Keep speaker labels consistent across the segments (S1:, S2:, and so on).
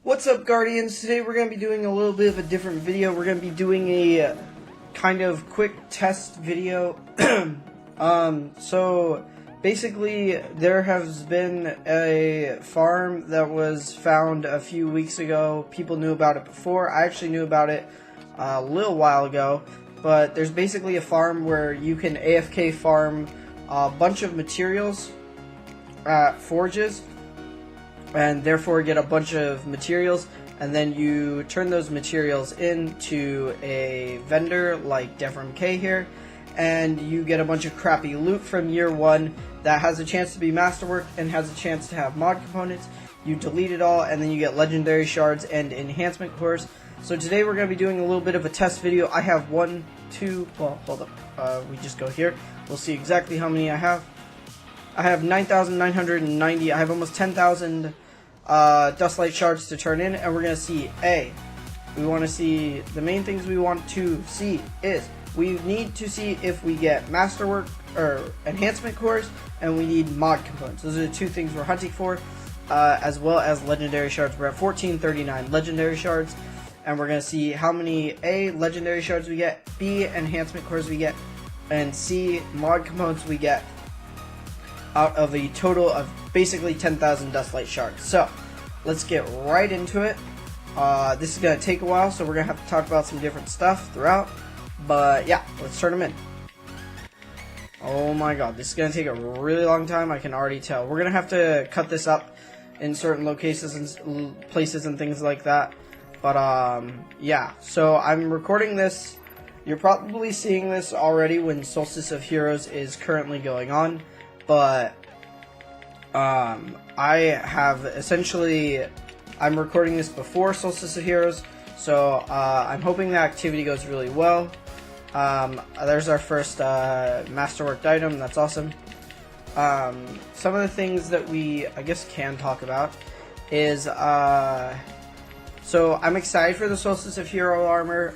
S1: What's up, Guardians? Today we're going to be doing a little bit of a different video. We're going to be doing a kind of quick test video. So basically there has been a farm that was found a few weeks ago. People knew about it before. I actually knew about it a little while ago. But there's basically a farm where you can AFK farm a bunch of materials at forges, and therefore get a bunch of materials, and then you turn those materials into a vendor like Devram K here, and you get a bunch of crappy loot from year one that has a chance to be masterwork and has a chance to have mod components. You delete it all, and then you get legendary shards and enhancement cores. So today we're going to be doing a little bit of a test video. I have we just go here. We'll see exactly how many I have. I have 9,990. I have almost 10,000 Dusklight Shards to turn in, and we're going to see we want to see the main things we want to see is we need to see if we get masterwork or enhancement cores, and we need mod components. Those are the two things we're hunting for, as well as legendary shards. We're at 1439 legendary shards, and we're going to see how many legendary shards we get, B enhancement cores we get, and C mod components we get out of a total of basically 10,000 Dusklight Shards. So let's get right into it. This is going to take a while, so we're going to have to talk about some different stuff throughout. But yeah, let's turn them in. Oh my god, this is going to take a really long time, I can already tell. We're going to have to cut this up in certain locations and places and things like that. But yeah, so I'm recording this. You're probably seeing this already when Solstice of Heroes is currently going on. But I have essentially, I'm recording this before Solstice of Heroes, so I'm hoping the activity goes really well. There's our first masterworked item. That's awesome. Some of the things that we, I guess, can talk about is, so I'm excited for the Solstice of Hero armor.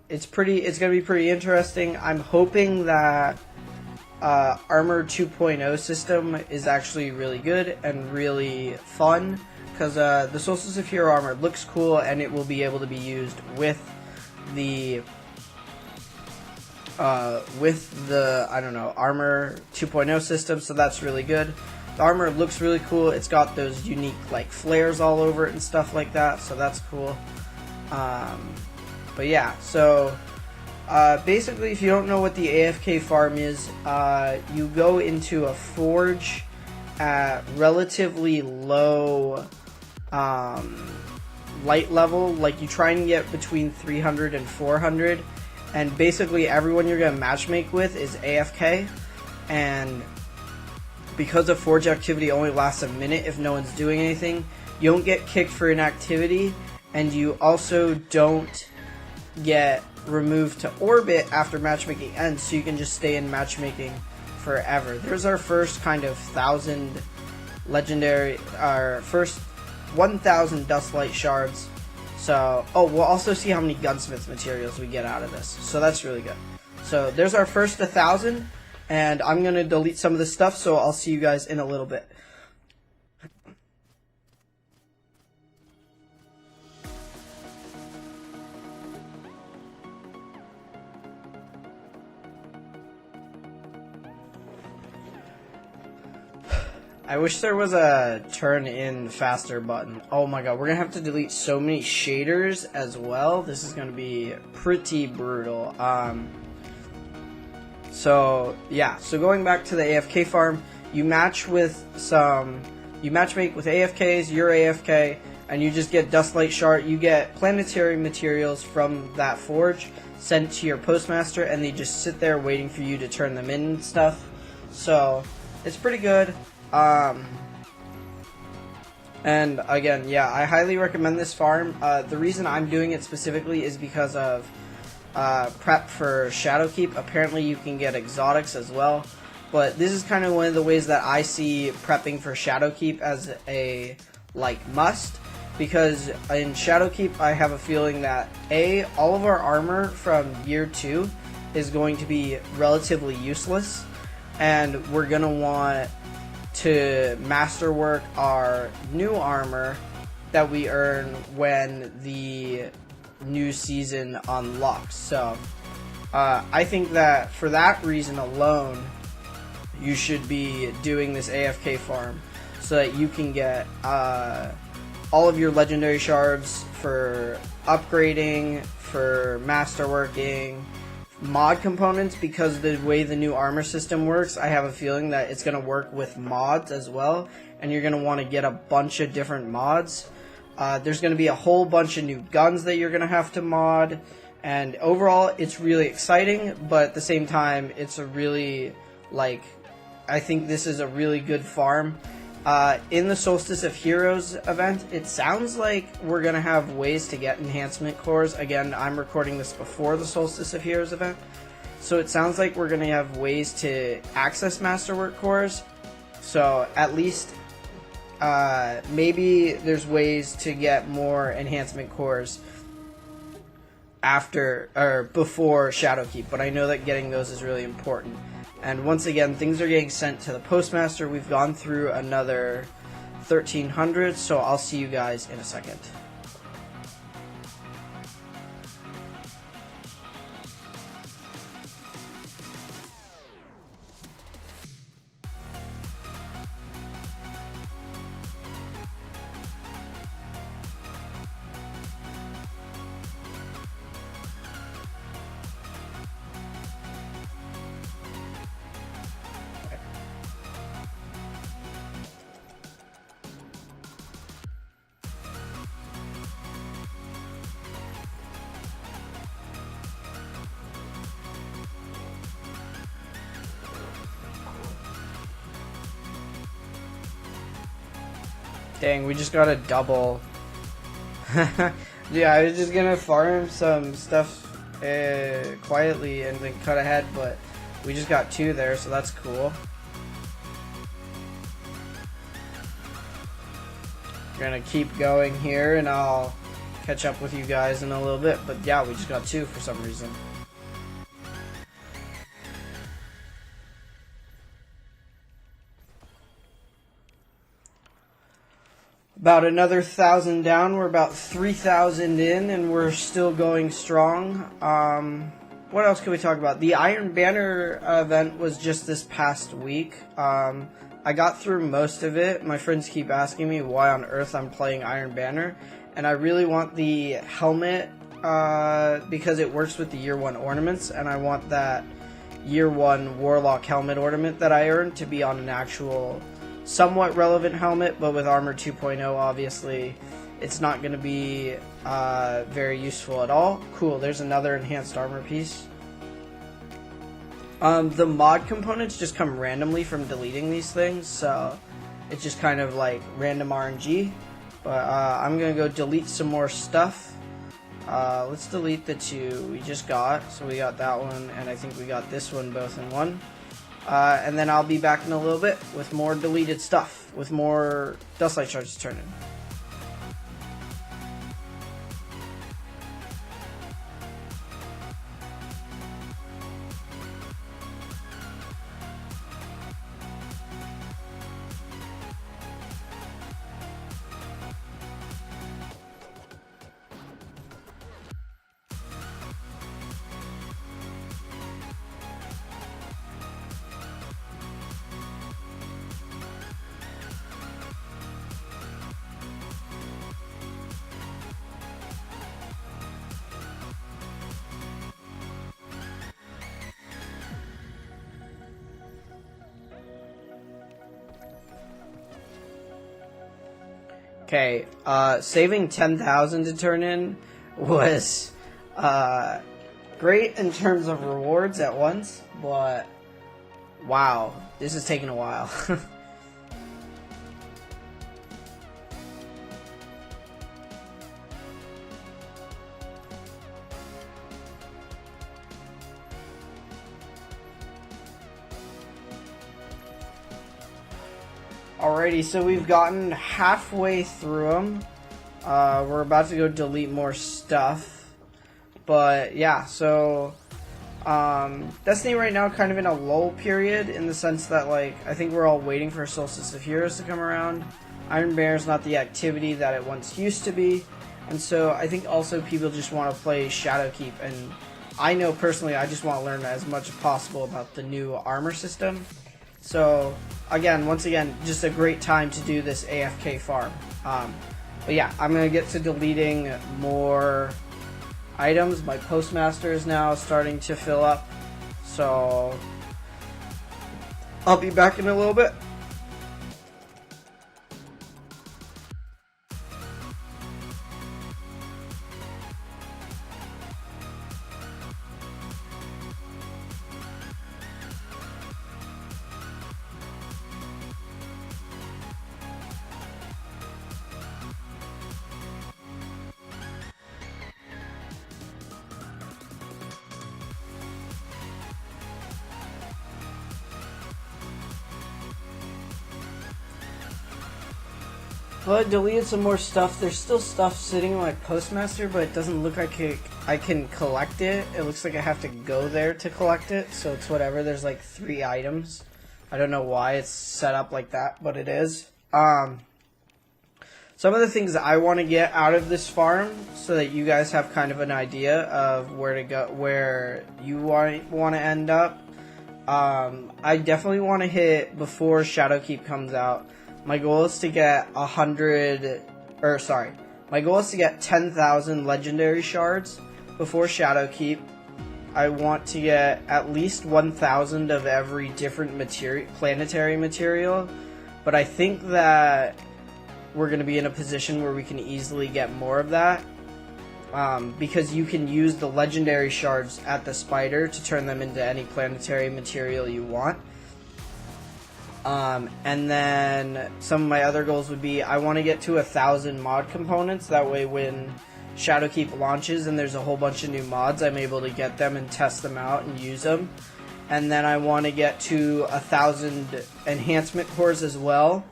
S1: It's gonna be pretty interesting. I'm hoping that Armor 2.0 system is actually really good and really fun, because the Solstice of Hero armor looks cool, and it will be able to be used with the I don't know, Armor 2.0 system, so that's really good. The armor looks really cool. It's got those unique like flares all over it and stuff like that, so that's cool. But yeah, so basically, if you don't know what the AFK farm is, you go into a forge at relatively low light level, like you try and get between 300 and 400, and basically everyone you're going to matchmake with is AFK, and because a forge activity only lasts a minute if no one's doing anything, you don't get kicked for inactivity, and you also don't get removed to orbit after matchmaking ends, so you can just stay in matchmaking forever. There's our first kind of 1,000 legendary, our first 1,000 Dusklight Shards. So, we'll also see how many gunsmith materials we get out of this, so that's really good. So there's our first 1,000, and I'm gonna delete some of this stuff, so I'll see you guys in a little bit. I wish there was a turn in faster button. Oh my god, we're gonna have to delete so many shaders as well. This is gonna be pretty brutal. So yeah, so going back to the AFK farm, you matchmake with AFKs, you're AFK, and you just get Dusklight Shard. You get planetary materials from that forge sent to your postmaster, and they just sit there waiting for you to turn them in and stuff. So it's pretty good. And again, yeah, I highly recommend this farm. The reason I'm doing it specifically is because of prep for Shadowkeep. Apparently you can get exotics as well, but this is kind of one of the ways that I see prepping for Shadowkeep as a must, because in Shadowkeep I have a feeling that all of our armor from year 2 is going to be relatively useless, and we're gonna want to masterwork our new armor that we earn when the new season unlocks. So I think that for that reason alone, you should be doing this AFK farm so that you can get all of your legendary shards for upgrading, for masterworking, mod components, because the way the new armor system works, I have a feeling that it's going to work with mods as well, and you're going to want to get a bunch of different mods. There's going to be a whole bunch of new guns that you're going to have to mod, and overall it's really exciting, but at the same time it's a really, like, I think this is a really good farm. In the Solstice of Heroes event, it sounds like we're going to have ways to get enhancement cores. Again, I'm recording this before the Solstice of Heroes event, so it sounds like we're going to have ways to access Masterwork cores. So at least maybe there's ways to get more enhancement cores after or before Shadowkeep, but I know that getting those is really important. And once again, things are getting sent to the postmaster. We've gone through another 1,300, so I'll see you guys in a second. Dang, we just got a double. Yeah, I was just gonna farm some stuff quietly and then cut ahead, but we just got 2 there, so that's cool. We're gonna keep going here, and I'll catch up with you guys in a little bit, but yeah, we just got 2 for some reason. About another 1,000 down. We're about 3,000 in, and we're still going strong. What else can we talk about? The Iron Banner event was just this past week. I got through most of it. My friends keep asking me why on earth I'm playing Iron Banner, and I really want the helmet because it works with the Year 1 ornaments, and I want that Year 1 Warlock helmet ornament that I earned to be on an actual somewhat relevant helmet, but with Armor 2.0, obviously, it's not going to be very useful at all. Cool, there's another enhanced armor piece. The mod components just come randomly from deleting these things, so it's just kind of like random RNG. But I'm going to go delete some more stuff. Let's delete the 2 we just got. So we got that one, and I think we got this one both in one. And then I'll be back in a little bit with more deleted stuff, with more Dusklight Shards to turn in. Okay, saving 10,000 to turn in was great in terms of rewards at once, but wow, this is taking a while. Alrighty, so we've gotten halfway through them. We're about to go delete more stuff. But yeah, so Destiny right now kind of in a lull period in the sense that, like, I think we're all waiting for Solstice of Heroes to come around. Iron Banner is not the activity that it once used to be, and so I think also people just want to play Shadowkeep, and I know personally I just want to learn as much as possible about the new armor system. So again, once again, just a great time to do this AFK farm. But yeah, I'm going to get to deleting more items. My postmaster is now starting to fill up, so I'll be back in a little bit. Well, I deleted some more stuff. There's still stuff sitting in my postmaster, but it doesn't look like I can collect it. It looks like I have to go there to collect it, so it's whatever. There's like 3 items. I don't know why it's set up like that, but it is. Some of the things I want to get out of this farm, so that you guys have kind of an idea of where to go, where you want to end up. I definitely want to hit before Shadowkeep comes out. My goal is to get my goal is to get 10,000 legendary shards before Shadowkeep. I want to get at least 1,000 of every different planetary material, but I think that we're going to be in a position where we can easily get more of that, because you can use the legendary shards at the spider to turn them into any planetary material you want. And then some of my other goals would be, I want to get to 1,000 mod components. That way when Shadowkeep launches and there's a whole bunch of new mods, I'm able to get them and test them out and use them. And then I want to get to 1,000 enhancement cores as well.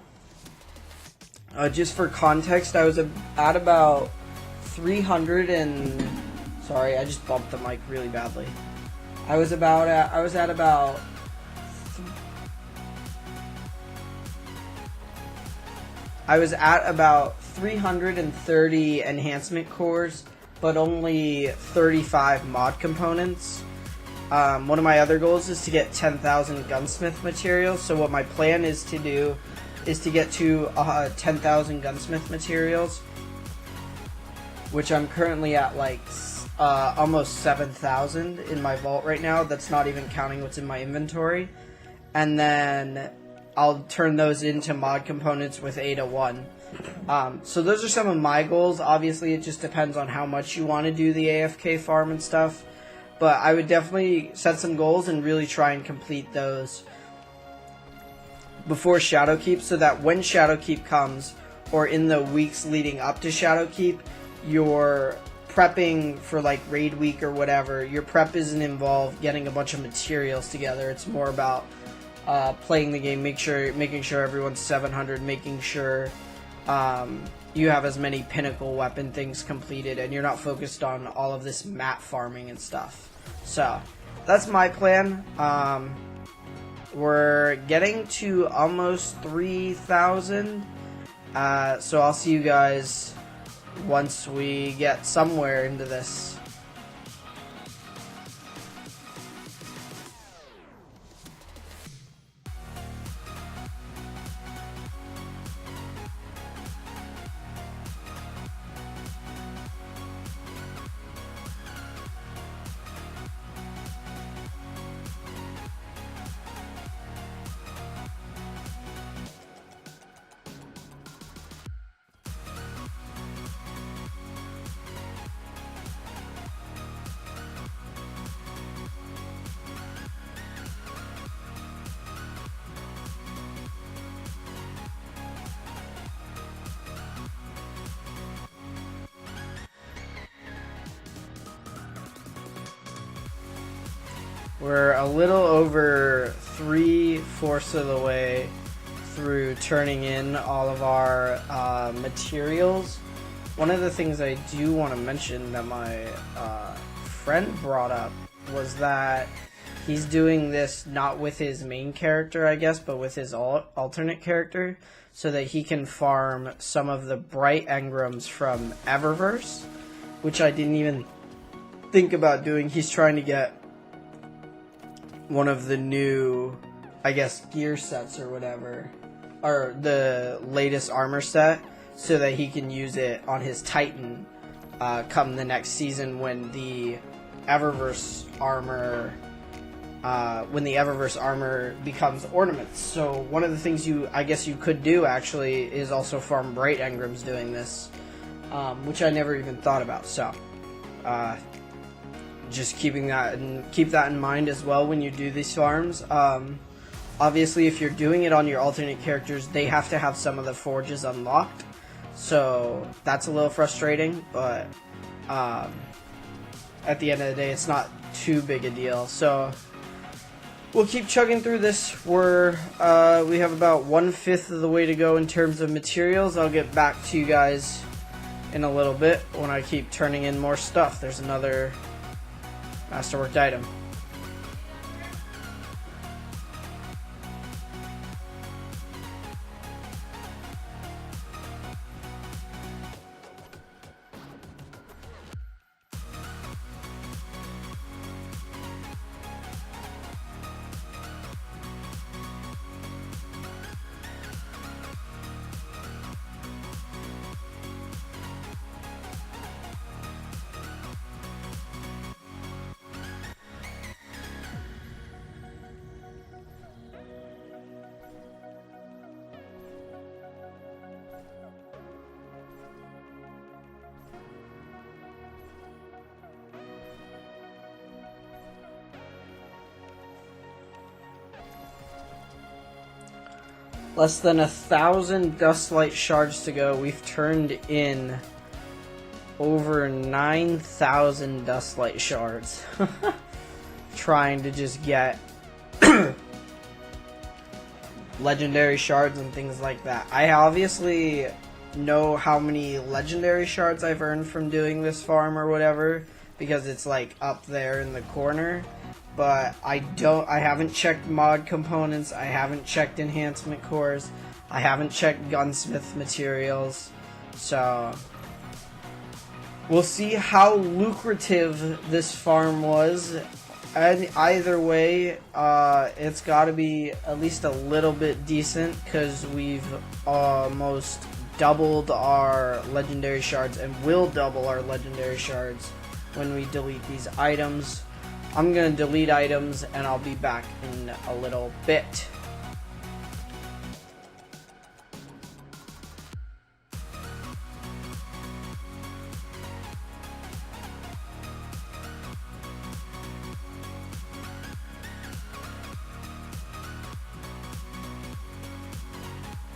S1: Just for context, I was at about 300 and... Sorry, I just bumped the mic really badly. I was at about 330 enhancement cores, but only 35 mod components. One of my other goals is to get 10,000 gunsmith materials. So what my plan is to do is to get to 10,000 gunsmith materials, which I'm currently at like almost 7,000 in my vault right now. That's not even counting what's in my inventory. And then I'll turn those into mod components with Ada 1. So those are some of my goals. Obviously, it just depends on how much you want to do the AFK farm and stuff. But I would definitely set some goals and really try and complete those before Shadowkeep, so that when Shadowkeep comes, or in the weeks leading up to Shadowkeep, you're prepping for like raid week or whatever. Your prep isn't involved getting a bunch of materials together. It's more about playing the game, making sure everyone's 700, making sure you have as many pinnacle weapon things completed, and you're not focused on all of this map farming and stuff. So that's my plan. We're getting to almost 3,000, so I'll see you guys once we get somewhere into this. We're a little over 3/4 of the way through turning in all of our materials. One of the things I do want to mention that my friend brought up was that he's doing this not with his main character, I guess, but with his alternate character, so that he can farm some of the bright engrams from Eververse, which I didn't even think about doing. He's trying to get one of the new, I guess, gear sets or whatever, or the latest armor set, so that he can use it on his Titan come the next season when the Eververse armor becomes ornaments. So one of the things I guess you could do actually is also farm bright engrams doing this, which I never even thought about. So just keep that in mind as well when you do these farms. Obviously, if you're doing it on your alternate characters, they have to have some of the forges unlocked, so that's a little frustrating, but at the end of the day, it's not too big a deal. So we'll keep chugging through this. We have about 1/5 of the way to go in terms of materials. I'll get back to you guys in a little bit when I keep turning in more stuff. There's another masterworked item. Less than 1,000 Dusklight Shards to go. We've turned in over 9,000 Dusklight Shards. Trying to just get legendary shards and things like that. I obviously know how many legendary shards I've earned from doing this farm or whatever, because it's like up there in the corner. But I haven't checked mod components, I haven't checked enhancement cores, I haven't checked gunsmith materials, so we'll see how lucrative this farm was. And either way, it's got to be at least a little bit decent, because we've almost doubled our legendary shards, and will double our legendary shards when we delete these items. I'm going to delete items, and I'll be back in a little bit.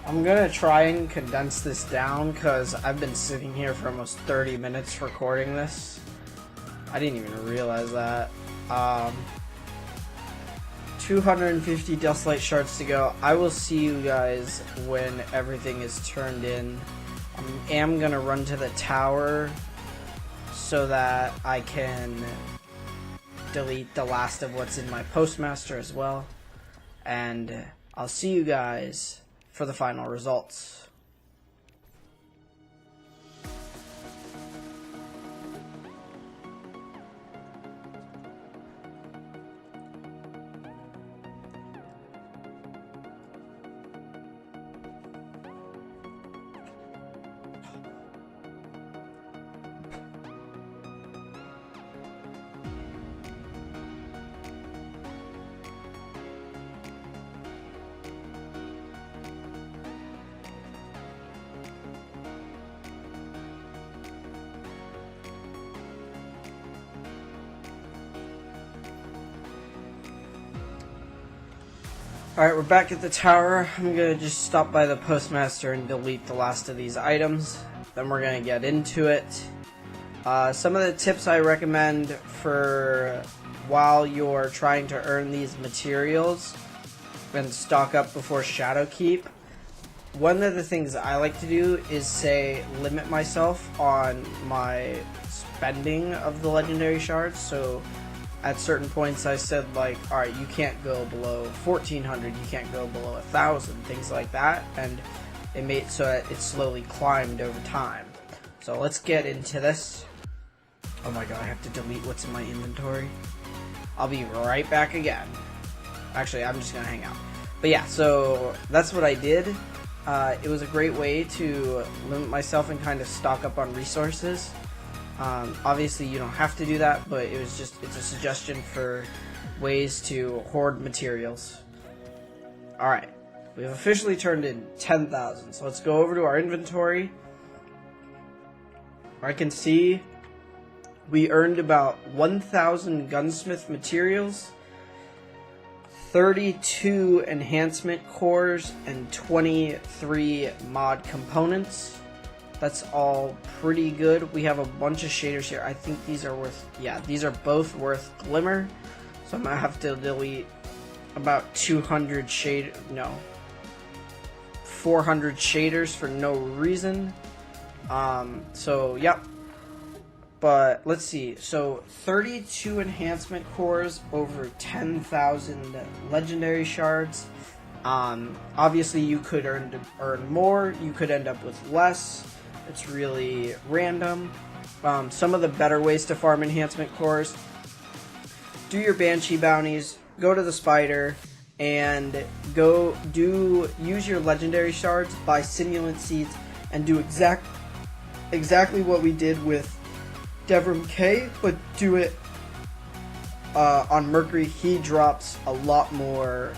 S1: I'm going to try and condense this down, because I've been sitting here for almost 30 minutes recording this. I didn't even realize that. 250 Dusklight Shards to go. I will see you guys when everything is turned in. I am going to run to the tower so that I can delete the last of what's in my postmaster as well. And I'll see you guys for the final results. Alright, we're back at the tower. I'm going to just stop by the postmaster and delete the last of these items. Then we're going to get into it. Some of the tips I recommend for while you're trying to earn these materials and stock up before Shadowkeep. One of the things I like to do is say limit myself on my spending of the legendary shards. So at certain points I said, like, alright, you can't go below 1400, you can't go below 1000, things like that, and it made so that it slowly climbed over time. So let's get into this. Oh my god, I have to delete what's in my inventory. I'll be right back again. Actually, I'm just gonna hang out. But yeah, so that's what I did. It was a great way to limit myself and kind of stock up on resources. Obviously, you don't have to do that, but it's a suggestion for ways to hoard materials. Alright, we've officially turned in 10,000, so let's go over to our inventory. I can see we earned about 1,000 gunsmith materials, 32 enhancement cores, and 23 mod components. That's all pretty good. We have a bunch of shaders here. I think these are worth, yeah, these are both worth Glimmer. So I'm gonna have to delete about 400 shaders for no reason. So, yep. But let's see. So 32 enhancement cores over 10,000 legendary shards. Obviously you could earn more. You could end up with less. It's really random. Some of the better ways to farm enhancement cores: do your Banshee bounties, go to the spider, and use your legendary shards, buy simulant seeds, and do exactly what we did with Devrim K, but do it on Mercury. He drops a lot more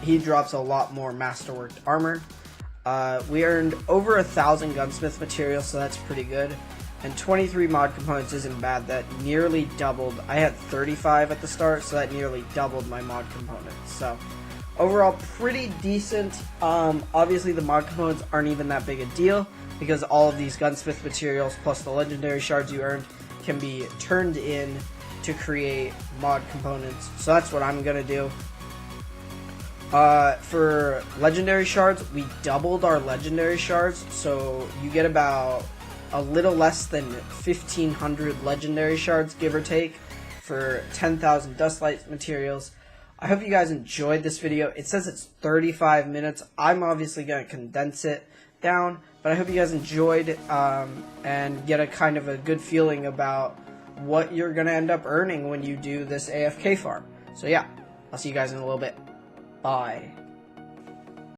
S1: he drops a lot more masterworked armor. We earned over 1,000 gunsmith materials, so that's pretty good. And 23 mod components isn't bad. That nearly doubled. I had 35 at the start, so that nearly doubled my mod components. So overall, pretty decent. Obviously, the mod components aren't even that big a deal, because all of these gunsmith materials plus the legendary shards you earned can be turned in to create mod components. So that's what I'm gonna do. For legendary shards, we doubled our legendary shards, so you get about a little less than 1,500 legendary shards, give or take, for 10,000 Dusklight materials. I hope you guys enjoyed this video. It says it's 35 minutes. I'm obviously going to condense it down, but I hope you guys enjoyed and get a kind of a good feeling about what you're going to end up earning when you do this AFK farm. So yeah, I'll see you guys in a little bit. Bye.